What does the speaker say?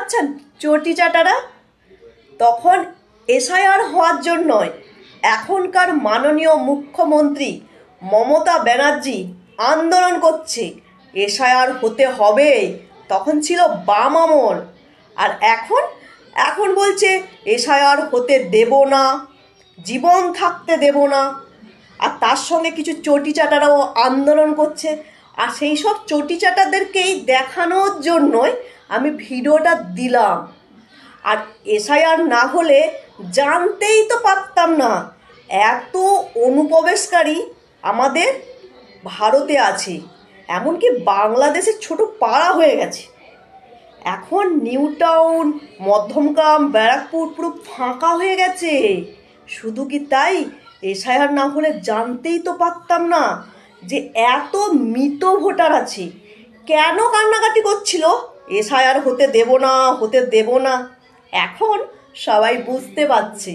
পাচ্ছেন চটি চাটারা? তখন এসআইআর হওয়ার জন্যই এখনকার মাননীয় মুখ্যমন্ত্রী মমতা ব্যানার্জি আন্দোলন করছে, এসআইআর হতে হবে। তখন ছিল বাম আমল, আর এখন এখন বলছে এসআইআর হতে দেব না, জীবন থাকতে দেব না। আর তার সঙ্গে কিছু চটি চাটারাও আন্দোলন করছে। আর সেই সব চটি চাটাদেরকেই দেখানোর জন্যই আমি ভিডিওটা দিলাম। আর এসআইআর না হলে জানতেই তো পারতাম না এত অনুপ্রবেশকারী আমাদের ভারতে আছে, এমনকি বাংলাদেশের ছোট পাড়া হয়ে গেছে। এখন নিউ টাউন, মধ্যমগ্রাম, ব্যারাকপুর পুরো ফাঁকা হয়ে গেছে। শুধু কি তাই, এসআইআর না হলে জানতেই তো পারতাম না যে এত মৃত ভোটার আছে। কেন কান্নাকাটি করছিল এসআইআর হতে দেব না, হতে দেব না? এখন সবাই বুঝতে পারছে।